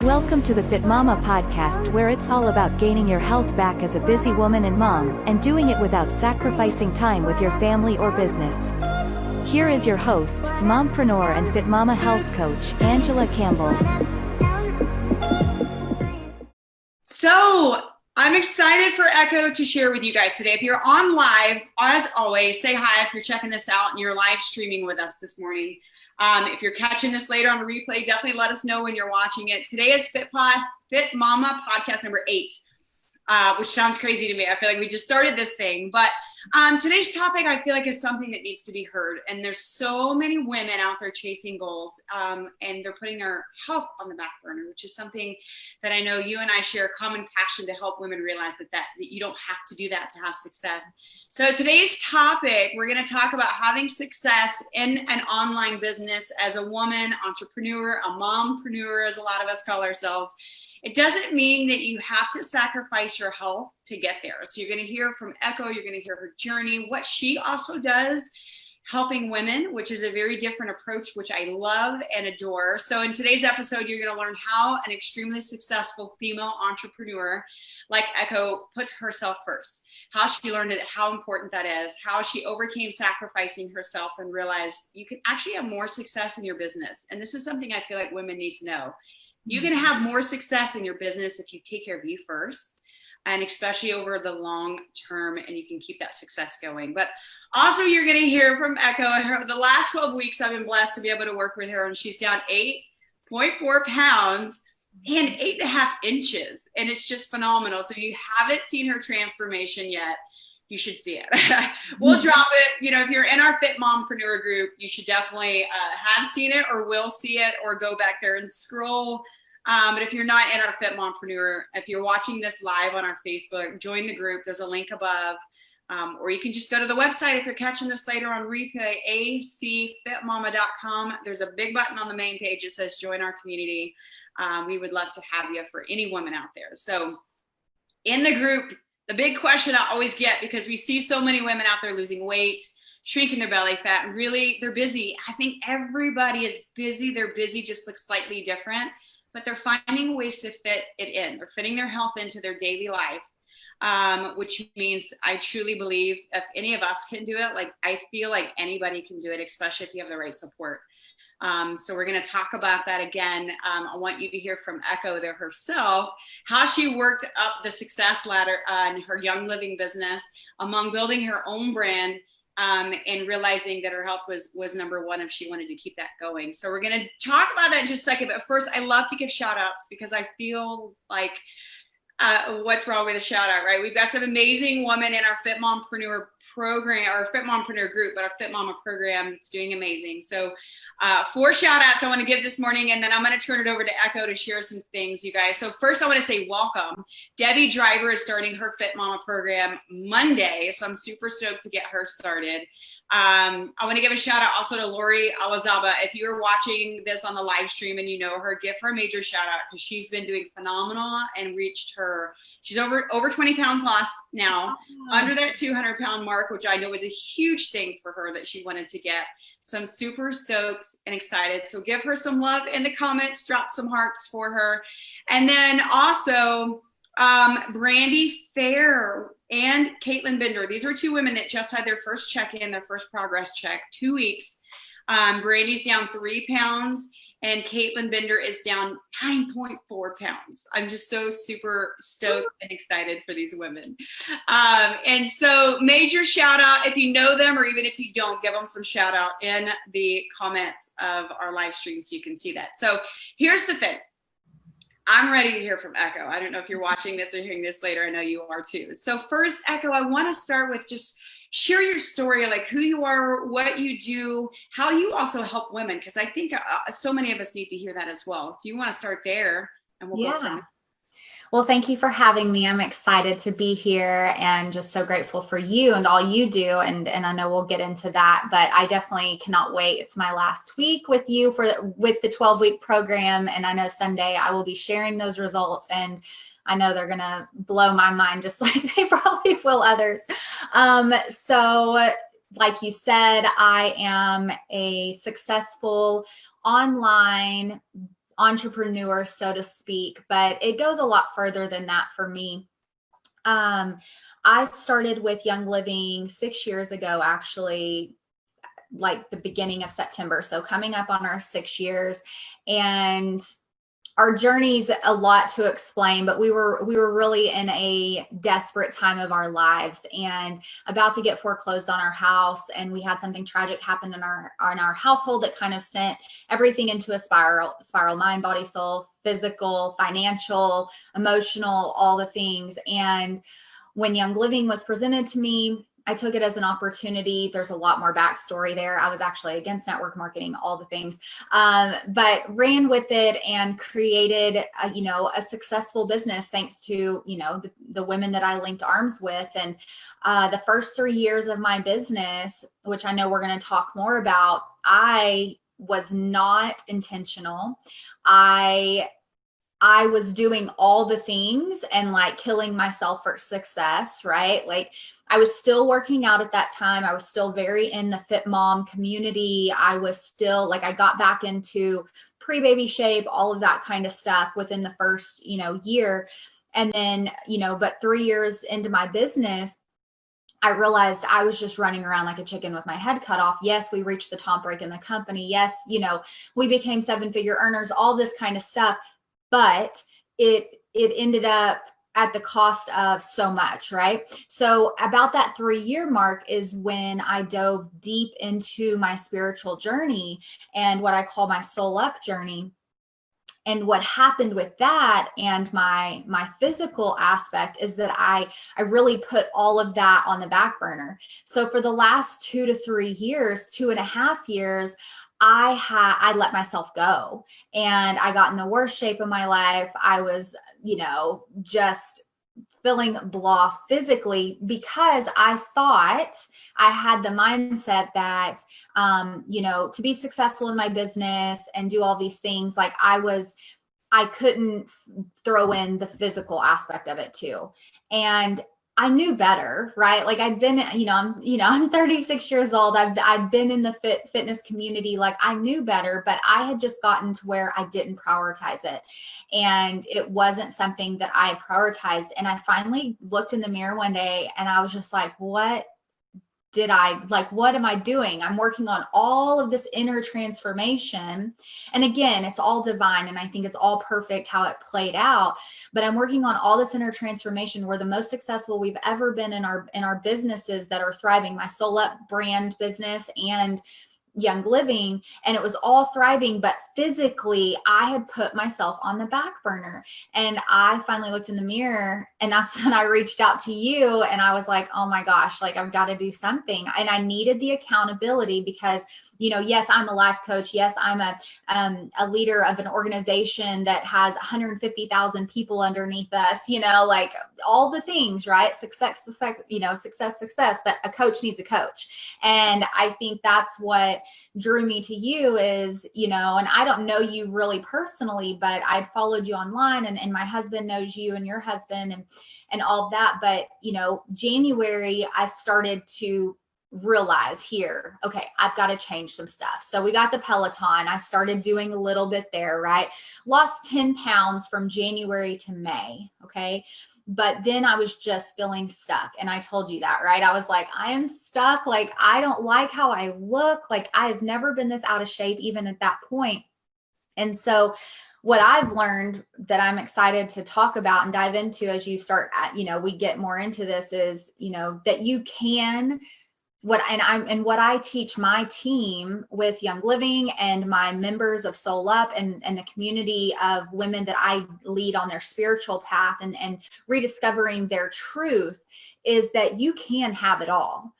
Welcome to the Fitmama podcast, where it's all about gaining your health back as a busy woman and mom, and doing it without sacrificing time with your family or business. Here is your host, mompreneur and Fitmama health coach, Angela Campbell. So, I'm excited for Echo to share with you guys today. If you're on live, as always, say hi if you're checking this out and you're live streaming with us this morning. If you're catching this later on a replay, definitely let us know when you're watching it. Today is Fitmama podcast number 8, which sounds crazy to me. I feel like we just started this thing. But today's topic, I feel like, is something that needs to be heard. And there's so many women out there chasing goals, and they're putting their health on the back burner, which is something that I know you and I share a common passion to help women realize that you don't have to do that to have success. So today's topic, we're going to talk about having success in an online business as a woman, entrepreneur, a mompreneur, as a lot of us call ourselves. It doesn't mean that you have to sacrifice your health to get there. So you're going to hear from Echo, you're going to hear her journey, what she also does, helping women, which is a very different approach, which I love and adore. So in today's episode, you're going to learn how an extremely successful female entrepreneur like Echo puts herself first, how she learned it, how important that is, how she overcame sacrificing herself and realized you can actually have more success in your business. And this is something I feel like women need to know. You can have more success in your business if you take care of you first, and especially over the long term, and you can keep that success going. But also, you're going to hear from Echo. The last 12 weeks, I've been blessed to be able to work with her, and she's down 8.4 pounds and 8.5 inches, and it's just phenomenal. So if you haven't seen her transformation yet, you should see it. We'll drop it. You know, if you're in our Fit Mompreneur group, you should definitely have seen it or will see it, or go back there and scroll. But if you're not in our Fit Mompreneur, if you're watching this live on our Facebook, join the group. There's a link above. Or you can just go to the website if you're catching this later on replay, acfitmama.com. There's a big button on the main page that says join our community. We would love to have you for any woman out there. So in the group, the big question I always get, because we see so many women out there losing weight, shrinking their belly fat, and really they're busy. I think everybody is busy. They're busy, just looks slightly different, but they're finding ways to fit it in. They're fitting their health into their daily life, which means I truly believe if any of us can do it, like I feel like anybody can do it, especially if you have the right support. So we're going to talk about that again. I want you to hear from Echo there herself, how she worked up the success ladder in her Young Living business among building her own brand, and realizing that her health was number one if she wanted to keep that going. So we're going to talk about that in just a second. But first, I love to give shout outs, because I feel like what's wrong with a shout out, right? We've got some amazing women in our Fit Mompreneur program, our Fit Mompreneur group, but our Fitmama program is doing amazing. So 4 shout outs I want to give this morning, and then I'm going to turn it over to Echo to share some things, you guys. So first I want to say welcome. Debbie Driver is starting her Fitmama program Monday, so I'm super stoked to get her started. I want to give a shout out also to Lori Alazaba. If you are watching this on the live stream and you know her, give her a major shout out, because she's been doing phenomenal and she's over 20 pounds lost now, under that 200-pound mark, which I know is a huge thing for her that she wanted to get. So I'm super stoked and excited. So give her some love in the comments, drop some hearts for her. And then also Brandy Fair and Caitlin Bender. These were 2 women that just had their first check-in, their first progress check, 2 weeks. Brandy's down 3 pounds, and Caitlin Bender is down 9.4 pounds. I'm just so super stoked and excited for these women. And so major shout out, if you know them, or even if you don't, give them some shout out in the comments of our live stream so you can see that. So here's the thing. I'm ready to hear from Echo. I don't know if you're watching this or hearing this later. I know you are too. So first, Echo, I want to start with just share your story, like who you are, what you do, how you also help women, because I think so many of us need to hear that as well. If you want to start there, and we'll go from there. Well, thank you for having me. I'm excited to be here and just so grateful for you and all you do. And I know we'll get into that, but I definitely cannot wait. It's my last week with you with the 12-week program. And I know someday I will be sharing those results, and I know they're going to blow my mind just like they probably will others. So like you said, I am a successful online entrepreneur, so to speak, but it goes a lot further than that for me. I started with Young Living 6 years ago, actually, like the beginning of September. So coming up on our 6 years, and our journey's a lot to explain, but we were really in a desperate time of our lives and about to get foreclosed on our house. And we had something tragic happen in our household that kind of sent everything into a spiral, mind, body, soul, physical, financial, emotional, all the things. And when Young Living was presented to me, I took it as an opportunity. There's a lot more backstory there. I was actually against network marketing, all the things, but ran with it and created, a successful business thanks to, the women that I linked arms with. And the first 3 years of my business, which I know we're going to talk more about, I was not intentional. I was doing all the things and like killing myself for success, right? Like I was still working out at that time. I was still very in the fit mom community. I was still like, I got back into pre-baby shape, all of that kind of stuff within the first, year. And then, but 3 years into my business, I realized I was just running around like a chicken with my head cut off. Yes, we reached the top break in the company. Yes, we became 7-figure earners, all this kind of stuff. But it ended up at the cost of so much, right? So about that 3-year mark is when I dove deep into my spiritual journey and what I call my soul up journey. And what happened with that and my physical aspect is that I really put all of that on the back burner. So for the last 2 to 3 years, 2.5 years, I let myself go and I got in the worst shape of my life. I was, just feeling blah physically because I thought I had the mindset that, to be successful in my business and do all these things, like I couldn't throw in the physical aspect of it too. And I knew better, right? Like I'd been, I'm 36 years old. I've been in the fitness community. Like I knew better, but I had just gotten to where I didn't prioritize it. And it wasn't something that I prioritized. And I finally looked in the mirror one day and I was just like, what am I doing? I'm working on all of this inner transformation. And again, it's all divine. And I think it's all perfect how it played out, but I'm working on all this inner transformation. We're the most successful we've ever been in our businesses that are thriving, my Soul Up brand business and Young Living, and it was all thriving, but physically I had put myself on the back burner. And I finally looked in the mirror, and that's when I reached out to you and I was like, oh my gosh, like I've got to do something. And I needed the accountability because, yes, I'm a life coach. Yes, I'm a leader of an organization that has 150,000 people underneath us, like all the things, right? Success, but a coach needs a coach. And I think that's what drew me to you is, and I don't know you really personally, but I'd followed you online and my husband knows you and your husband and all of that. But, January, I started to realize here, okay, I've got to change some stuff. So we got the Peloton. I started doing a little bit there, right? Lost 10 pounds from January to May. Okay. But then I was just feeling stuck. And I told you that, right? I was like, I am stuck. Like, I don't like how I look. Like, I've never been this out of shape, even at that point. And so what I've learned that I'm excited to talk about and dive into as you start, we get more into this is, that you can what I teach my team with Young Living and my members of Soul Up and the community of women that I lead on their spiritual path and rediscovering their truth is that you can have it all.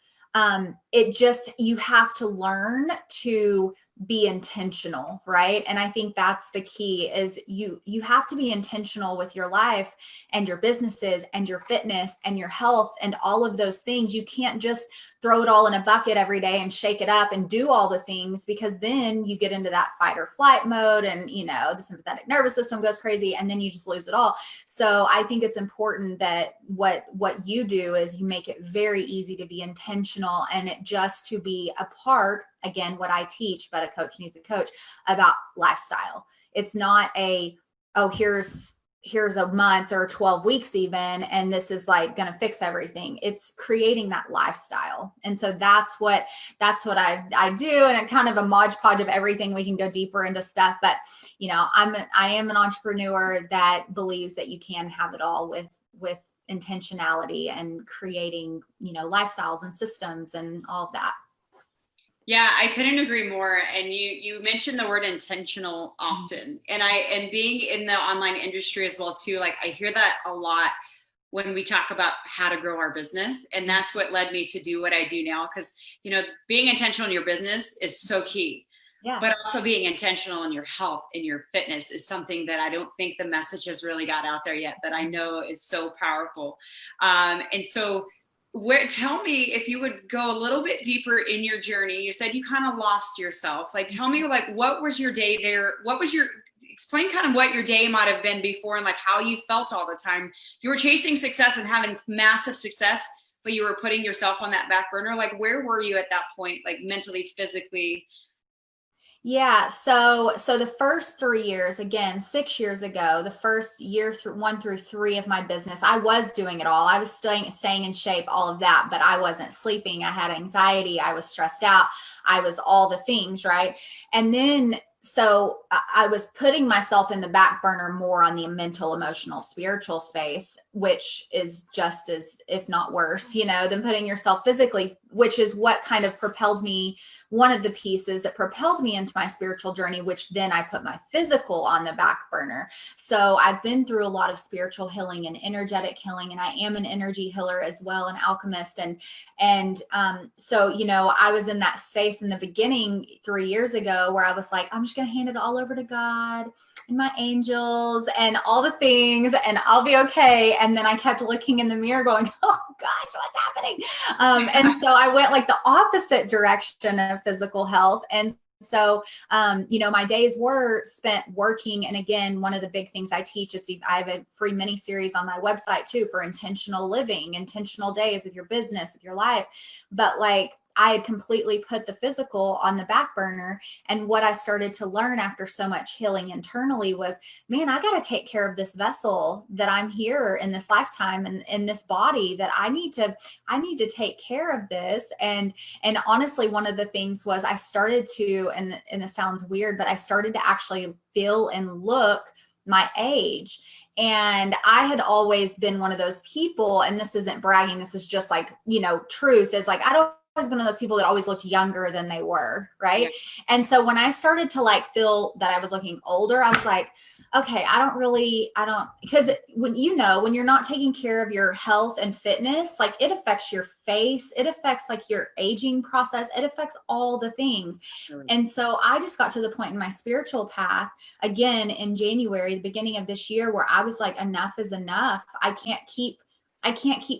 You have to learn to be intentional, right? And I think that's the key is you have to be intentional with your life and your businesses and your fitness and your health and all of those things. You can't just throw it all in a bucket every day and shake it up and do all the things, because then you get into that fight or flight mode and, the sympathetic nervous system goes crazy and then you just lose it all. So I think it's important that what you do is you make it very easy to be intentional and it just to be a part, again, what I teach, but a coach needs a coach, about lifestyle. It's not oh, here's a month or 12 weeks even, and this is like going to fix everything. It's creating that lifestyle. And so that's what I do. And it kind of a modge podge of everything. We can go deeper into stuff, but I am an entrepreneur that believes that you can have it all with intentionality and creating, lifestyles and systems and all of that. Yeah, I couldn't agree more. And you mentioned the word intentional often. And being in the online industry as well too, like I hear that a lot when we talk about how to grow our business. And that's what led me to do what I do now. Because, being intentional in your business is so key. Yeah. But also being intentional in your health and your fitness is something that I don't think the message has really got out there yet, that I know is so powerful. And so tell me if you would go a little bit deeper in your journey. You said you kind of lost yourself. Like, tell me, like, what was your day there? Explain kind of what your day might have been before and like how you felt all the time. You were chasing success and having massive success, but you were putting yourself on that back burner. Like, where were you at that point? Like mentally, physically? Yeah. So the first 3 years, again, 6 years ago, the first year 1 through 3 of my business, I was doing it all. I was staying in shape, all of that, but I wasn't sleeping. I had anxiety. I was stressed out. I was all the things, right? And then, so I was putting myself in the back burner more on the mental, emotional, spiritual space, which is just as, if not worse, than putting yourself physically, which is what kind of propelled me. One of the pieces that propelled me into my spiritual journey, which then I put my physical on the back burner. So I've been through a lot of spiritual healing and energetic healing, and I am an energy healer as well, an alchemist. So, I was in that space in the beginning 3 years ago where I was like, I'm just going to hand it all over to God and my angels and all the things, and I'll be okay. And then I kept looking in the mirror going, oh gosh, what's happening? And so I went like the opposite direction of physical health. And so, my days were spent working. And again, one of the big things I teach, I have a free mini series on my website too, for intentional living, intentional days with your business, with your life. But like, I had completely put the physical on the back burner. And what I started to learn after so much healing internally was, man, I got to take care of this vessel that I'm here in this lifetime and in this body, that I need to take care of this. And honestly, one of the things was I started to, and it sounds weird, but I started to actually feel and look my age. And I had always been one of those people, and this isn't bragging, this is just like, truth is like, I don't always been one of those people that always looked younger than they were. Right. Yeah. And so when I started to like feel that I was looking older, I was like, okay, because when you're not taking care of your health and fitness, like it affects your face, it affects like your aging process, it affects all the things. Sure. And so I just got to the point in my spiritual path again in January, the beginning of this year, where I was like, enough is enough. I can't keep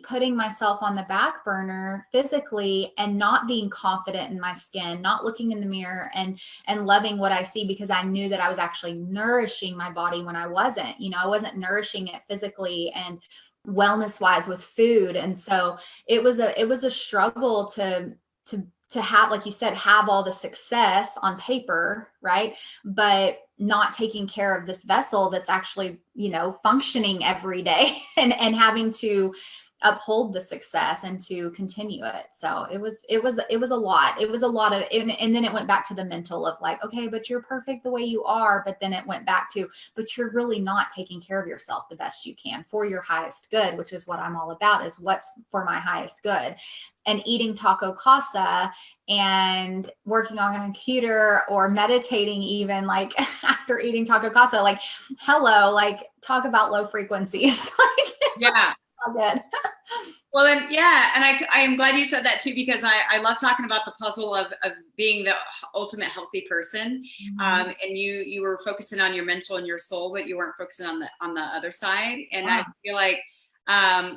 putting myself on the back burner physically and not being confident in my skin, not looking in the mirror and loving what I see, because I knew that I was actually nourishing my body when I wasn't, I wasn't nourishing it physically and wellness wise with food. And so it was a struggle to have, like you said, have all the success on paper, right? But not taking care of this vessel that's actually, functioning every day and having to uphold the success and to continue it. So it was a lot. It was a lot of, and then it went back to the mental of like, okay, but you're perfect the way you are. But then it went back to, but you're really not taking care of yourself the best you can for your highest good, which is what I'm all about, is what's for my highest good. And eating taco casa and working on a computer or meditating, even like after eating taco casa, like, hello, like talk about low frequencies. Yeah. Good. Well, then, yeah. And I am glad you said that too, because I love talking about the puzzle of being the ultimate healthy person. Mm-hmm. And you were focusing on your mental and your soul, but you weren't focusing on the other side. And yeah. I feel like,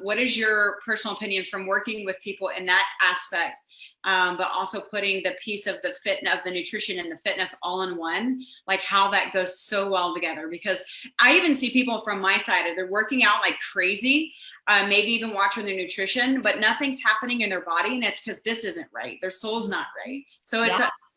what is your personal opinion from working with people in that aspect, but also putting the piece of the nutrition and the fitness all in one, like how that goes so well together? Because I even see people from my side, if they're working out like crazy, maybe even watching their nutrition, but nothing's happening in their body. And it's because this isn't right. Their soul's not right. So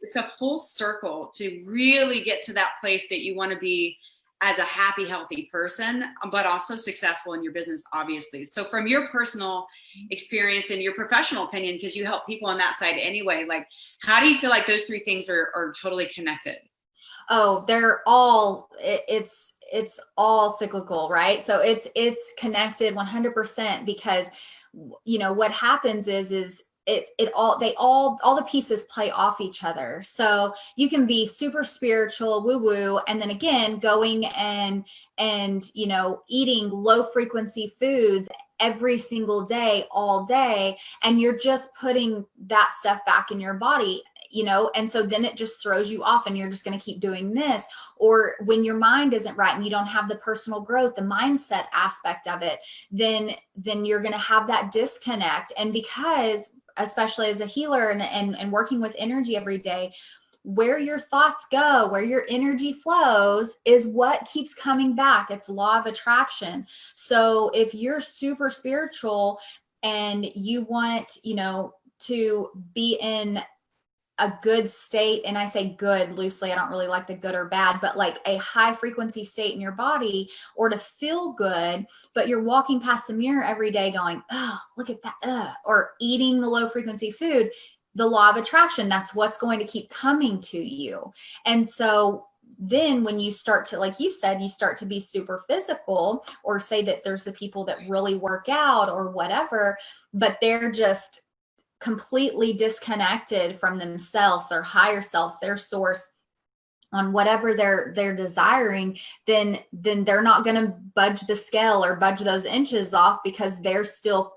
it's a full circle to really get to that place that you want to be as a happy, healthy person, but also successful in your business, obviously. So from your personal experience and your professional opinion, because you help people on that side anyway, like, how do you feel like those three things are totally connected? Oh, they're all, it's all cyclical, right? So it's connected 100% because, you know, what happens is all the pieces play off each other. So you can be super spiritual, woo woo, and then again, going and, you know, eating low frequency foods every single day, all day, and you're just putting that stuff back in your body, you know, and so then it just throws you off and you're just going to keep doing this. Or when your mind isn't right and you don't have the personal growth, the mindset aspect of it, then you're going to have that disconnect. And because, especially as a healer and working with energy every day, where your thoughts go, where your energy flows is what keeps coming back. It's law of attraction. So if you're super spiritual and you want, you know, to be in a good state, and I say good loosely, I don't really like the good or bad, but like a high frequency state in your body, or to feel good, but you're walking past the mirror every day going, oh, look at that, or eating the low frequency food, the law of attraction, that's what's going to keep coming to you. And so then when you start to, like you said, you start to be super physical, or say that there's the people that really work out or whatever, but they're just completely disconnected from themselves, their higher selves, their source, on whatever they're desiring, then they're not going to budge the scale or budge those inches off, because they're still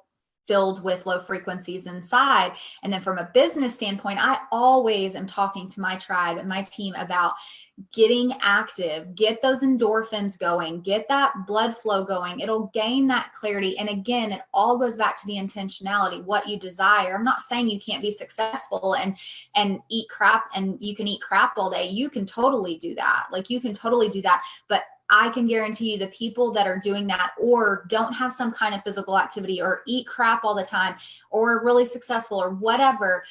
filled with low frequencies inside. And then from a business standpoint, I always am talking to my tribe and my team about getting active, get those endorphins going, get that blood flow going. It'll gain that clarity. And again, it all goes back to the intentionality, what you desire. I'm not saying you can't be successful and eat crap, and you can eat crap all day. You can totally do that. Like, you can totally do that. But I can guarantee you the people that are doing that, or don't have some kind of physical activity, or eat crap all the time, or really successful, or whatever,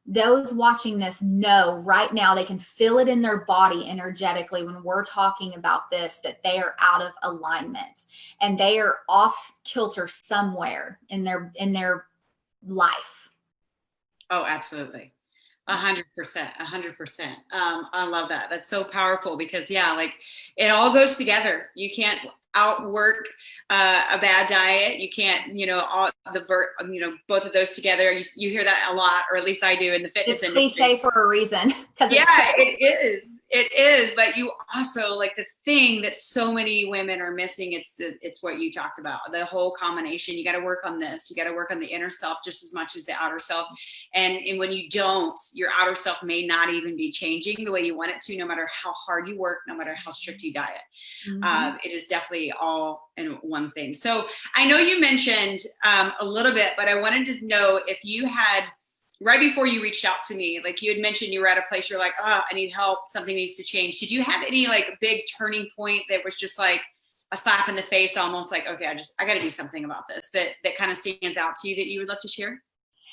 those watching this know right now, they can feel it in their body energetically when we're talking about this, that they are out of alignment and they are off kilter somewhere in their life. Oh, absolutely. 100%, 100%. I love that. That's so powerful, because yeah, like, it all goes together. You can't outwork a bad diet. You can't, both of those together. You hear that a lot, or at least I do in the fitness industry. It's cliche for a reason. Yeah, it is. But you also, like, the thing that so many women are missing, it's what you talked about, the whole combination. You got to work on this. You got to work on the inner self just as much as the outer self. And when you don't, your outer self may not even be changing the way you want it to, no matter how hard you work, no matter how strict you diet. Mm-hmm. It is definitely all in one thing. So I know you mentioned a little bit, but I wanted to know if you had, right before you reached out to me, like you had mentioned, you were at a place you're like, oh, I need help. Something needs to change. Did you have any like big turning point that was just like a slap in the face, almost like, okay, I got to do something about this, that kind of stands out to you that you would love to share?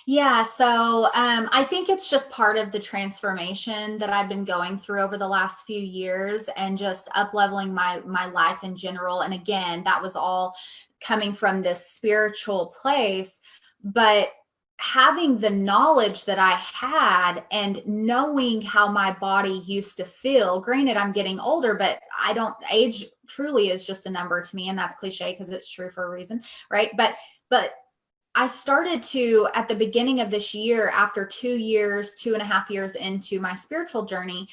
Yeah. So I think it's just part of the transformation that I've been going through over the last few years, and just up-leveling my life in general. And again, that was all coming from this spiritual place, but having the knowledge that I had and knowing how my body used to feel. Granted, I'm getting older, but age truly is just a number to me. And that's cliche because it's true for a reason. Right. But I started to, at the beginning of this year, after 2.5 years into my spiritual journey,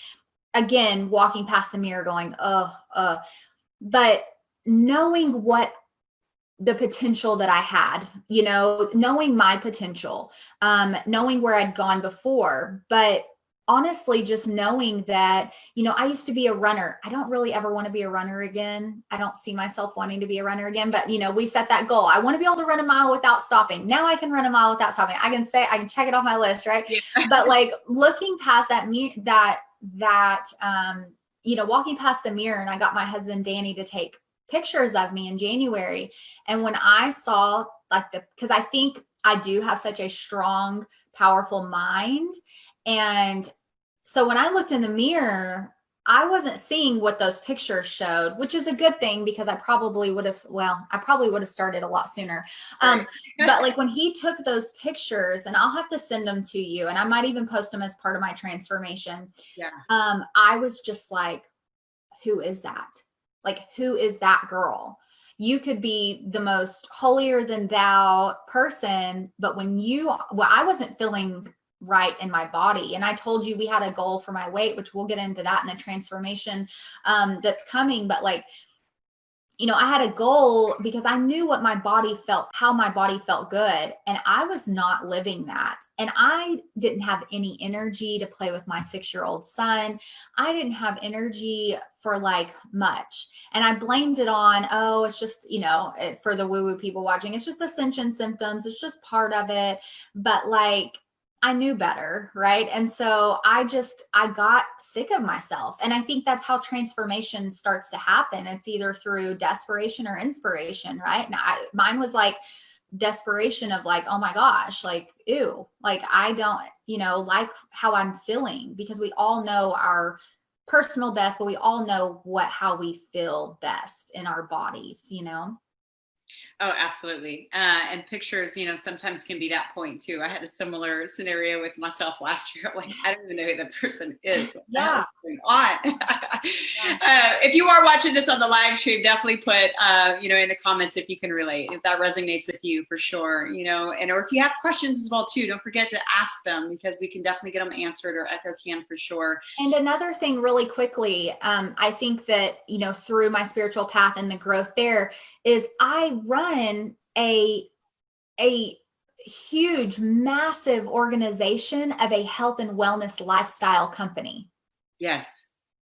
again, walking past the mirror going, but knowing what the potential that I had, knowing my potential, knowing where I'd gone before, but honestly, just knowing that, I used to be a runner. I don't really ever want to be a runner again. I don't see myself wanting to be a runner again, but we set that goal. I want to be able to run a mile without stopping. Now I can run a mile without stopping. I can check it off my list. Right. Yeah. But like looking past walking past the mirror, and I got my husband, Danny, to take pictures of me in January. And when I saw because I think I do have such a strong, powerful mind, and So when I looked in the mirror, I wasn't seeing what those pictures showed, which is a good thing because I probably would have started a lot sooner. Right. But like when he took those pictures, and I'll have to send them to you, and I might even post them as part of my transformation. Yeah. I was just like, who is that? Like, who is that girl? You could be the most holier than thou person, but I wasn't feeling right in my body. And I told you we had a goal for my weight, which we'll get into that in the transformation that's coming. But like, I had a goal because I knew what my body felt, how my body felt good. And I was not living that. And I didn't have any energy to play with my 6-year-old son. I didn't have energy for like much. And I blamed it on, oh, it's just, for the woo-woo people watching, it's just ascension symptoms. It's just part of it. But like, I knew better, right? And so I got sick of myself. And I think that's how transformation starts to happen. It's either through desperation or inspiration, right? And mine was like desperation of like, oh my gosh, like, ew, like I don't, like how I'm feeling, because we all know our personal best, but we all know how we feel best in our bodies, Oh, absolutely. And pictures, sometimes can be that point too. I had a similar scenario with myself last year. Like, I don't even know who the person is. What the hell is going on? If you are watching this on the live stream, definitely put, in the comments if you can relate, if that resonates with you for sure, or if you have questions as well too, don't forget to ask them, because we can definitely get them answered, or Echo can for sure. And another thing really quickly, I think that, through my spiritual path and the growth there is I run a huge, massive organization of a health and wellness lifestyle company. Yes.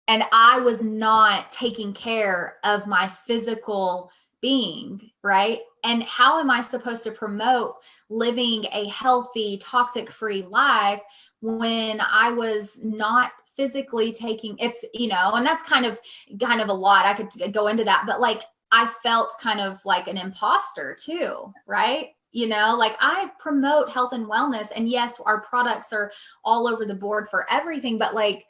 And I was not taking care of my physical being, right? And how am I supposed to promote living a healthy, toxic-free life when I was not physically taking it's, and that's kind of a lot. I could go into that, but like, I felt kind of like an imposter too, right? Like I promote health and wellness, and yes, our products are all over the board for everything, but like,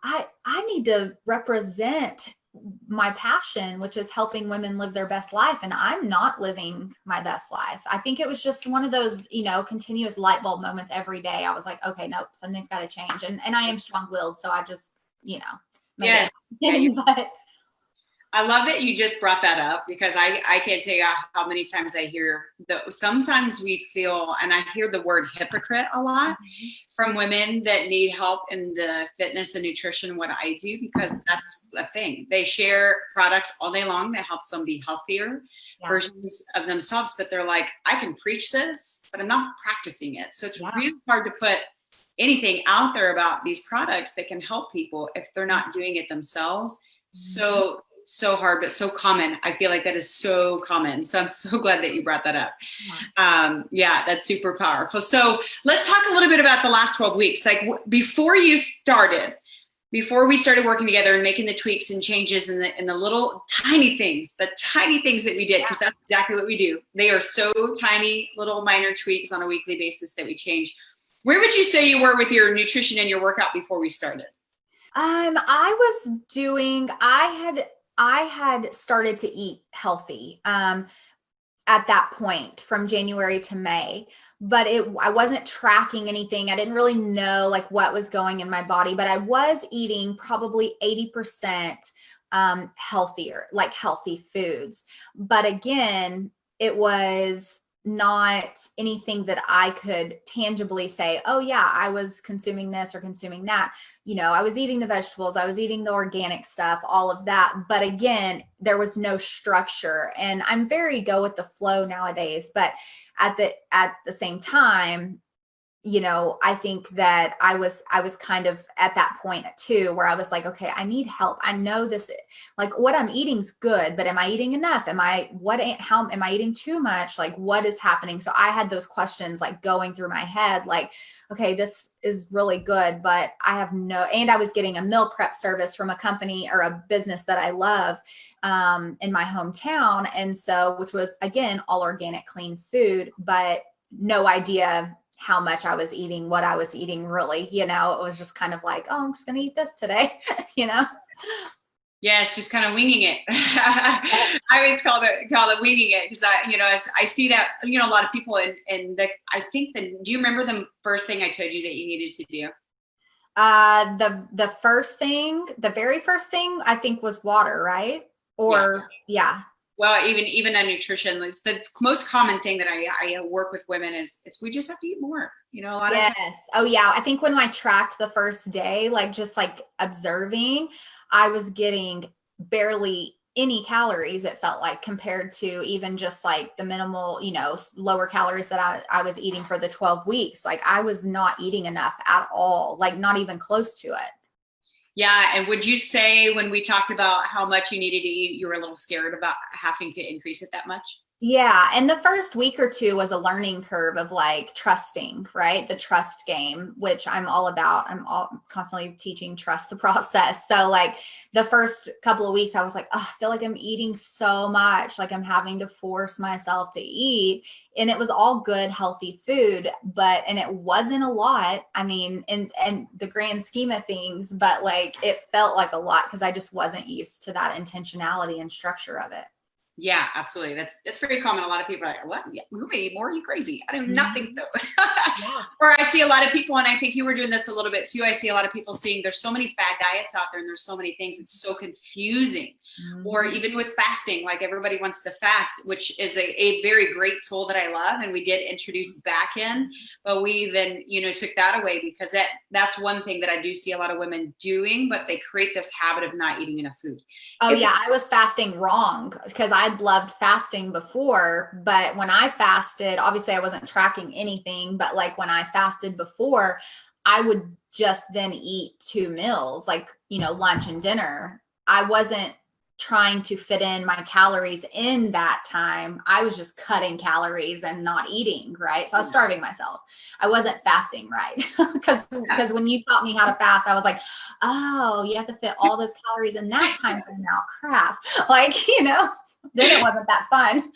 I need to represent my passion, which is helping women live their best life. And I'm not living my best life. I think it was just one of those, continuous light bulb moments every day. I was like, okay, nope, something's got to change. And I am strong willed. So I just, yes. But I love that you just brought that up, because I can't tell you how many times I hear that sometimes we feel, and I hear the word hypocrite a lot from women that need help in the fitness and nutrition, what I do, because that's the thing. They share products all day long that helps them be healthier versions of themselves, but they're like, I can preach this, but I'm not practicing it. So it's really hard to put anything out there about these products that can help people if they're not doing it themselves. So hard, but so common. I feel like that is so common. So I'm so glad that you brought that up. That's super powerful. So let's talk a little bit about the last 12 weeks. Like before we started working together and making the tweaks and changes and the little tiny things that we did, because that's exactly what we do. They are so tiny, little minor tweaks on a weekly basis that we change. Where would you say you were with your nutrition and your workout before we started? I had started to eat healthy at that point from January to May, but I wasn't tracking anything. I didn't really know like what was going in my body, but I was eating probably 80% healthier, like healthy foods. But again, it was not anything that I could tangibly say, oh yeah, I was consuming this or consuming that. I was eating the vegetables, I was eating the organic stuff, all of that. But again, there was no structure, and I'm very go with the flow nowadays. But at the same time, I think that I was kind of at that point too, where I was like, okay, I need help. I know this, like what I'm eating's good, but am I eating enough? How am I eating too much? Like what is happening? So I had those questions like going through my head, like, okay, this is really good, but and I was getting a meal prep service from a company or a business that I love in my hometown. And so, which was again, all organic, clean food, but no idea how much I was eating, what I was eating really, it was just kind of like, oh, I'm just going to eat this today, Yes, just kind of winging it. I always call it winging it because I see that, a lot of people I think do you remember the first thing I told you that you needed to do? The very first thing I think was water, right? Or yeah. Well, even on nutrition, it's the most common thing that I work with women is we just have to eat more. A lot of times. Oh yeah. I think when I tracked the first day, just observing, I was getting barely any calories, it felt like, compared to even just the minimal, lower calories that I was eating for the 12 weeks. I was not eating enough at all, not even close to it. Yeah. And would you say when we talked about how much you needed to eat, you were a little scared about having to increase it that much? Yeah. And the first week or two was a learning curve of trusting, right? The trust game, which I'm all about. I'm constantly teaching trust the process. So the first couple of weeks I was like, oh, I feel like I'm eating so much. I'm having to force myself to eat. And it was all good, healthy food, and it wasn't a lot. I mean, in the grand scheme of things, but it felt like a lot because I just wasn't used to that intentionality and structure of it. Yeah, absolutely. That's very common. A lot of people are like, what? Yeah, we may eat more? Are you crazy? I do not think so. Yeah. Or I see a lot of people, and I think you were doing this a little bit too. I see a lot of people seeing there's so many fad diets out there and there's so many things. It's so confusing. Or even with fasting, everybody wants to fast, which is a very great tool that I love. And we did introduce back in, but we even, took that away because that's one thing that I do see a lot of women doing, but they create this habit of not eating enough food. Oh yeah. I was fasting wrong because I'd loved fasting before, but when I fasted, obviously I wasn't tracking anything, but when I fasted before, I would just then eat 2 meals, lunch and dinner. I wasn't trying to fit in my calories in that time. I was just cutting calories and not eating, right? So I was starving myself. I wasn't fasting right. Because when you taught me how to fast, I was like, oh, you have to fit all those calories in that time frame now. Crap. Then it wasn't that fun.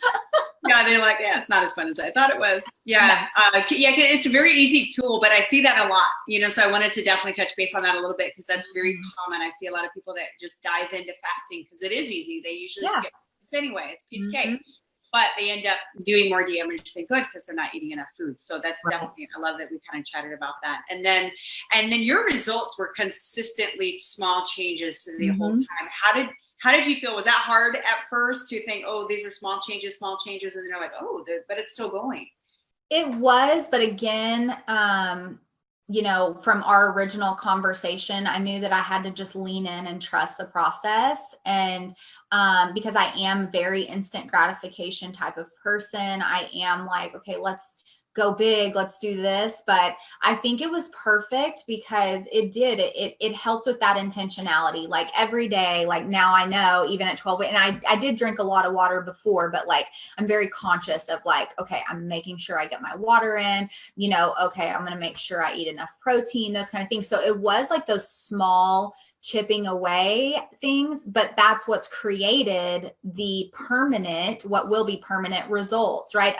Yeah, they're like, yeah, it's not as fun as I thought it was. Yeah, it's a very easy tool, but I see that a lot. So I wanted to definitely touch base on that a little bit because that's very common. I see a lot of people that just dive into fasting because it is easy. They usually skip this anyway. It's a piece of cake, but they end up doing more damage than good because they're not eating enough food. So that's definitely, I love that we kind of chatted about that. And then your results were consistently small changes through the whole time. How did you feel? Was that hard at first to think, oh, these are small changes, and then you're like, oh, but it's still going? It was, but again, from our original conversation, I knew that I had to just lean in and trust the process. And because I am very instant gratification type of person, I am like, okay, let's go big, let's do this. But I think it was perfect because it helped with that intentionality. Every day, now I know, even at 12, and I did drink a lot of water before, but I'm very conscious of okay, I'm making sure I get my water in, okay, I'm going to make sure I eat enough protein, those kind of things. So it was those small chipping away things, but that's what's created what will be permanent results, right?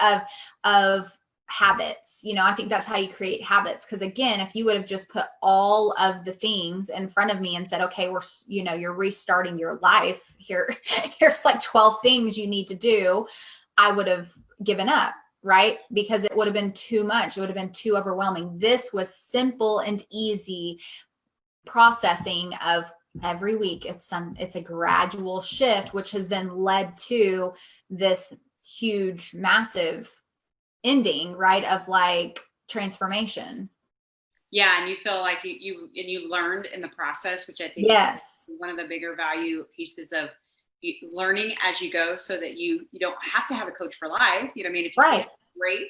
Of habits. I think that's how you create habits. Because again, if you would have just put all of the things in front of me and said, okay, you're restarting your life here, here's 12 things you need to do, I would have given up, right? Because it would have been too much. It would have been too overwhelming. This was simple and easy processing of every week. It's a gradual shift, which has then led to this huge, massive ending, right, of transformation. Yeah, and you feel like you learned in the process, which I think is one of the bigger value pieces of learning as you go, so that you don't have to have a coach for life. If you can, great,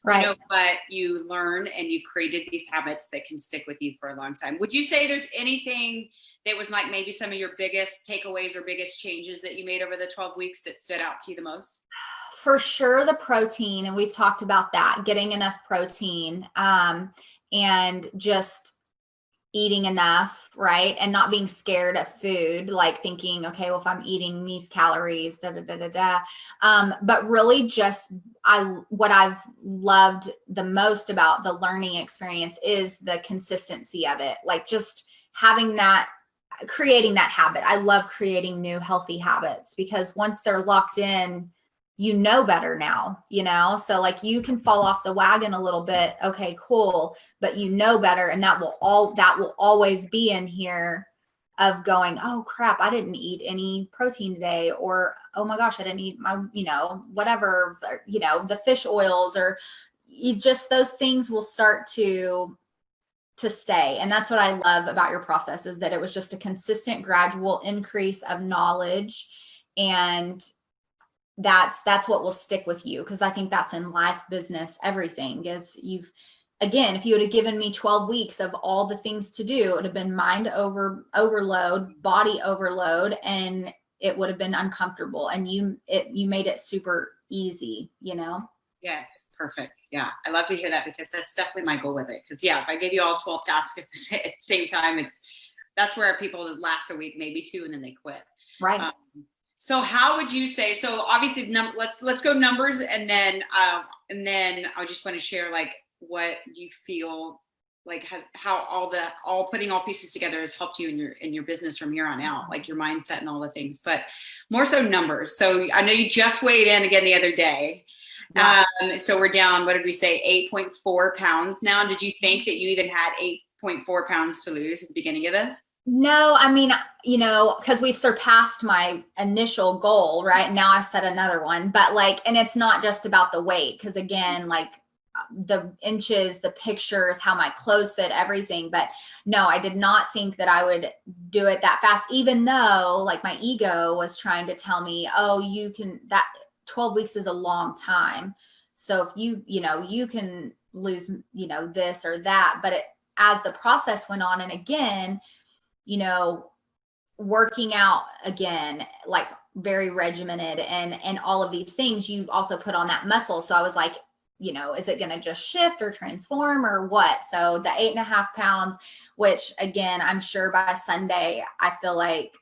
right? But you learn and you've created these habits that can stick with you for a long time. Would you say there's anything that was maybe some of your biggest takeaways or biggest changes that you made over the 12 weeks that stood out to you the most? For sure, the protein, and we've talked about that, getting enough protein, and just eating enough, right? And not being scared of food, like thinking, okay, well, if I'm eating these calories, da, da, da, da, da. But really just, what I've loved the most about the learning experience is the consistency of it. Like just having that, creating that habit. I love creating new healthy habits because once they're locked in, you know better now, so like you can fall off the wagon a little bit. Okay, cool. But you know better. And that will always be in here of going, oh crap, I didn't eat any protein today. Or, oh my gosh, I didn't eat my, whatever, the fish oils, or those things will start to stay. And that's what I love about your process, is that it was just a consistent, gradual increase of knowledge. And that's what will stick with you. Cause I think that's in life, business, everything is again, if you would have given me 12 weeks of all the things to do, it would have been mind overload, body overload, and it would have been uncomfortable. And you made it super easy, Yes. Perfect. Yeah. I love to hear that, because that's definitely my goal with it. Cause if I give you all 12 tasks at the same time, that's where people last a week, maybe 2, and then they quit. Right. So how would you say, so obviously let's go numbers, and then I just want to share, like, what do you feel like how putting all pieces together has helped you in your business from here on out, like your mindset and all the things, but more so numbers. So I know you just weighed in again the other day. Yeah. So we're down, what did we say? 8.4 pounds now. Did you think that you even had 8.4 pounds to lose at the beginning of this? No, I mean, because we've surpassed my initial goal, right? Now I've set another one, but and it's not just about the weight. Cause again, like the inches, the pictures, how my clothes fit, everything. But no, I did not think that I would do it that fast, even though like my ego was trying to tell me, oh, that 12 weeks is a long time. So if you can lose, this or that, but as the process went on, and again, working out again, like very regimented and all of these things, you also put on that muscle. So I was like, is it going to just shift or transform or what? So the 8.5 pounds, which again, I'm sure by Sunday, I feel like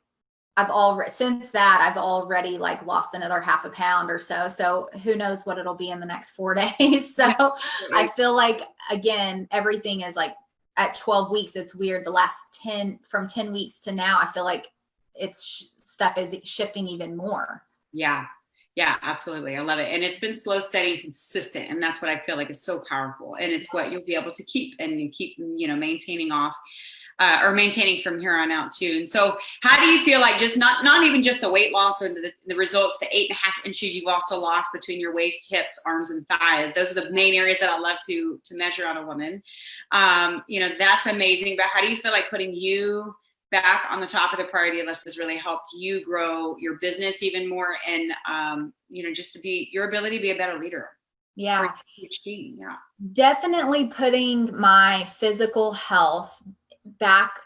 I've already like lost another 0.5 pound or so. So who knows what it'll be in the next 4 days. So I feel like, again, everything is like, at 12 weeks, it's weird. The last 10 weeks to now, I feel like stuff is shifting even more. Yeah. Yeah, absolutely. I love it. And it's been slow, steady, and consistent. And that's what I feel like is so powerful. And it's what you'll be able to keep maintaining off or maintaining from here on out too. And so how do you feel like, just not even just the weight loss or the results, the 8.5 inches you've also lost between your waist, hips, arms, and thighs? Those are the main areas that I love to measure on a woman. That's amazing. But how do you feel like putting you back on the top of the priority list has really helped you grow your business even more, and just to be your ability to be a better leader? Yeah. Yeah. Definitely putting my physical health back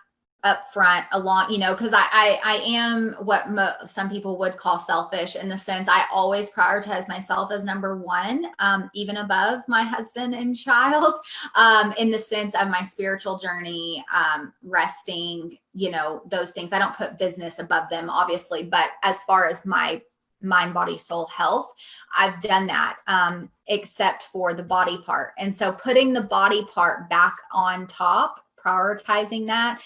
up front along, because I am what some people would call selfish, in the sense I always prioritize myself as number one, even above my husband and child, in the sense of my spiritual journey, resting, those things. I don't put business above them, obviously, but as far as my mind, body, soul health, I've done that, except for the body part. And so putting the body part back on top, prioritizing that,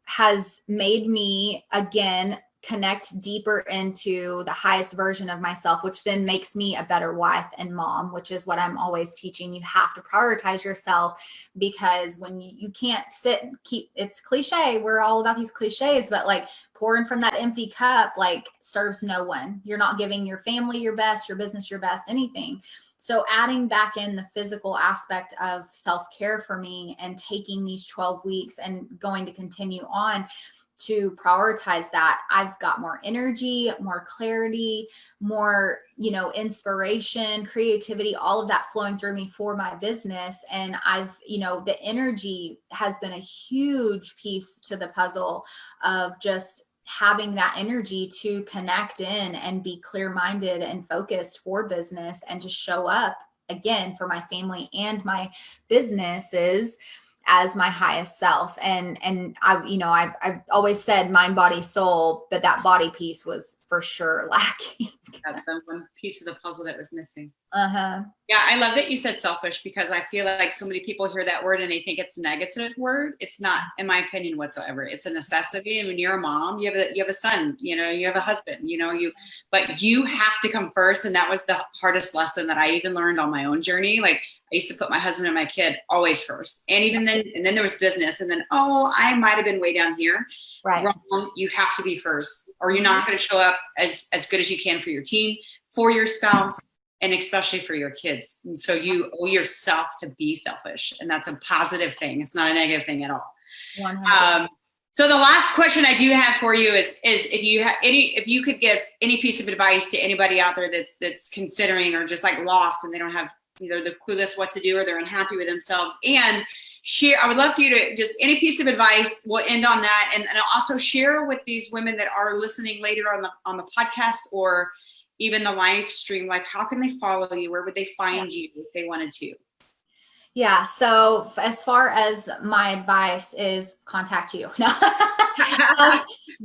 has made me again connect deeper into the highest version of myself, which then makes me a better wife and mom, which is what I'm always teaching. You have to prioritize yourself, because when you can't sit and it's cliche. We're all about these cliches, but like pouring from that empty cup, like, serves no one. You're not giving your family your best, your business your best, anything. So adding back in the physical aspect of self-care for me, and taking these 12 weeks and going to continue on to prioritize that, I've got more energy, more clarity, more, inspiration, creativity, all of that flowing through me for my business. And I've, the energy has been a huge piece to the puzzle of just having that energy to connect in and be clear-minded and focused for business, and to show up again for my family and my businesses as my highest self. And I've always said mind, body, soul, but that body piece was for sure lacking. That's the one piece of the puzzle that was missing. Uh-huh. Yeah, I love that you said selfish, because I feel like so many people hear that word and they think it's a negative word. It's not, in my opinion, whatsoever. It's a necessity. And when you're a mom, you have a son, you have a husband, but you have to come first. And that was the hardest lesson that I even learned on my own journey. Like, I used to put my husband and my kid always first. And even then, and then there was business. And then, I might have been way down here. Right. Wrong. You have to be first, or you're not going to show up as good as you can for your team, for your spouse, and especially for your kids. And so you owe yourself to be selfish. And that's a positive thing. It's not a negative thing at all. 100%. So the last question I do have for you is if you could give any piece of advice to anybody out there that's considering, or just like lost, and they don't have either the clueless what to do, or they're unhappy with themselves, and share, I would love for you to just any piece of advice. We'll end on that. And also share with these women that are listening later on the podcast, or even the live stream, like, how can they follow you? Where would they find you if they wanted to? Yeah. So as far as my advice is, contact you.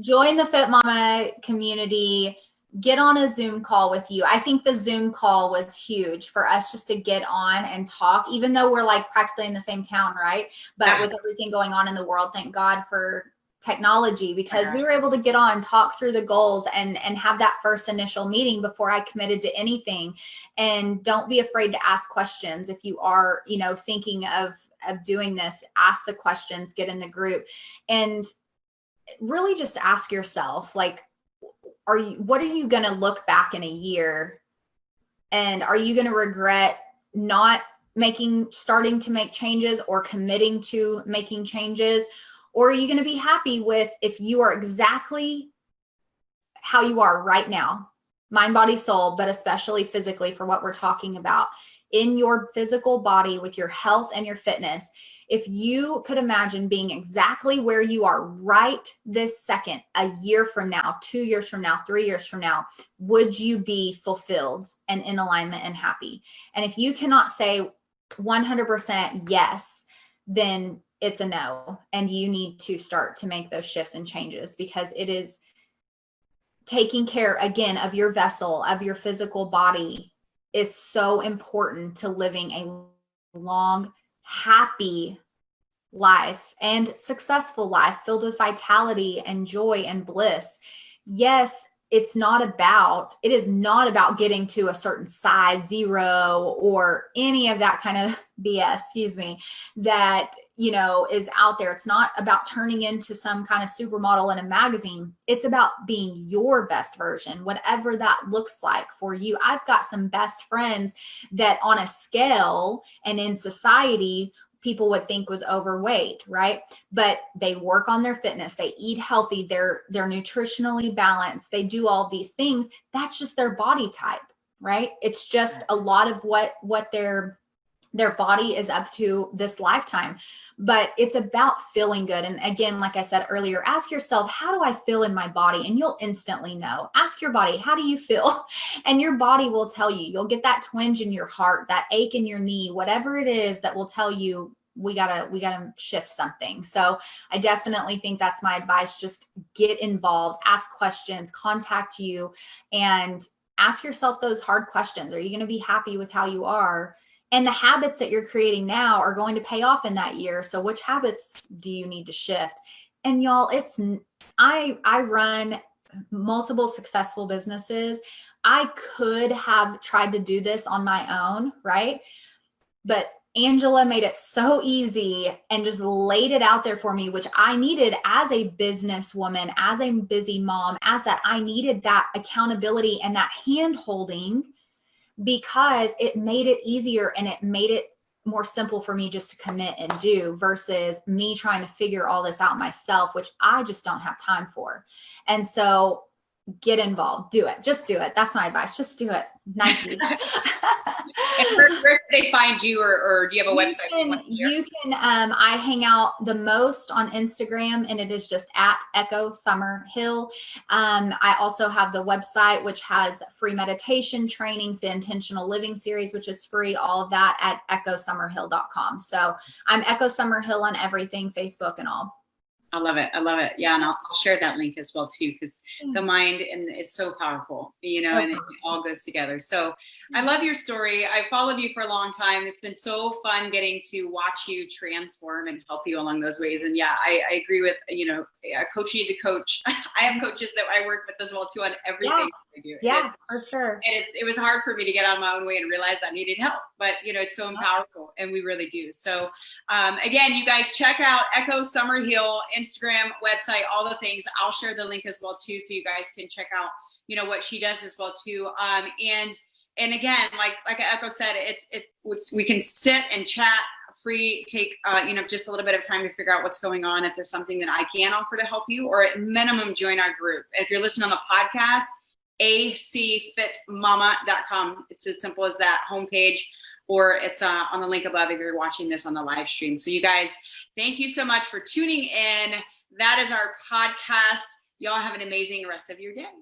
Join the Fitmama community, get on a Zoom call with you. I think the Zoom call was huge for us, just to get on and talk, even though we're like practically in the same town, right? But with everything going on in the world, thank God for technology, because we were able to get on, talk through the goals, and have that first initial meeting before I committed to anything. And don't be afraid to ask questions. If you are, thinking of doing this, ask the questions, get in the group, and really just ask yourself, like, what are you going to look back in a year, and are you going to regret not starting to make changes, or committing to making changes? Or are you going to be happy with if you are exactly how you are right now, mind, body, soul, but especially physically, for what we're talking about, in your physical body with your health and your fitness? If you could imagine being exactly where you are right this second, a year from now, 2 years from now, 3 years from now, would you be fulfilled and in alignment and happy? And if you cannot say 100% yes, then it's a no. And you need to start to make those shifts and changes, because it is taking care, again, of your vessel, of your physical body, is so important to living a long, happy life and successful life filled with vitality and joy and bliss. Yes, it is not about getting to a certain size 0 or any of that kind of BS, that, is out there. It's not about turning into some kind of supermodel in a magazine. It's about being your best version, whatever that looks like for you. I've got some best friends that on a scale and in society, people would think was overweight, right? But they work on their fitness. They eat healthy. They're nutritionally balanced. They do all these things. That's just their body type, right? It's just a lot of what their body is up to this lifetime. But it's about feeling good. And again, like I said earlier, ask yourself, how do I feel in my body? And you'll instantly know. Ask your body, how do you feel? And your body will tell you. You'll get that twinge in your heart, that ache in your knee, whatever it is that will tell you, we gotta shift something. So I definitely think that's my advice. Just get involved, ask questions, contact you, and ask yourself those hard questions. Are you going to be happy with how you are? And the habits that you're creating now are going to pay off in that year. So which habits do you need to shift? And y'all, I run multiple successful businesses. I could have tried to do this on my own, right? But Angela made it so easy and just laid it out there for me, which I needed as a businesswoman, as a busy mom, I needed that accountability and that hand holding, because it made it easier and it made it more simple for me just to commit and do, versus me trying to figure all this out myself, which I just don't have time for. And so get involved. Do it. Just do it. That's my advice. Just do it. Nike. And where can they find you, or do you have a website? You can, I hang out the most on Instagram, and it is just at Echo Summer Hill. I also have the website, which has free meditation trainings, the Intentional Living series, which is free, all of that at echosummerhill.com. So I'm Echo Summer Hill on everything, Facebook and all. I love it. I love it. Yeah. And I'll share that link as well too, because the mind is so powerful, and it all goes together. So I love your story. I followed you for a long time. It's been so fun getting to watch you transform and help you along those ways. And yeah, I agree with, a coach needs a coach. I have coaches that I work with as well too on everything I do. Yeah, for sure. And it was hard for me to get out of my own way and realize I needed help, but it's so powerful, and we really do. So again, you guys check out Echo Summer Hill, Instagram, website, all the things. I'll share the link as well too, so you guys can check out, what she does as well too. And again, like Echo said, we can sit and chat free, take just a little bit of time to figure out what's going on. If there's something that I can offer to help you, or at minimum join our group. If you're listening on the podcast, acfitmama.com. It's as simple as that homepage, or it's on the link above if you're watching this on the live stream. So you guys, thank you so much for tuning in. That is our podcast. Y'all have an amazing rest of your day.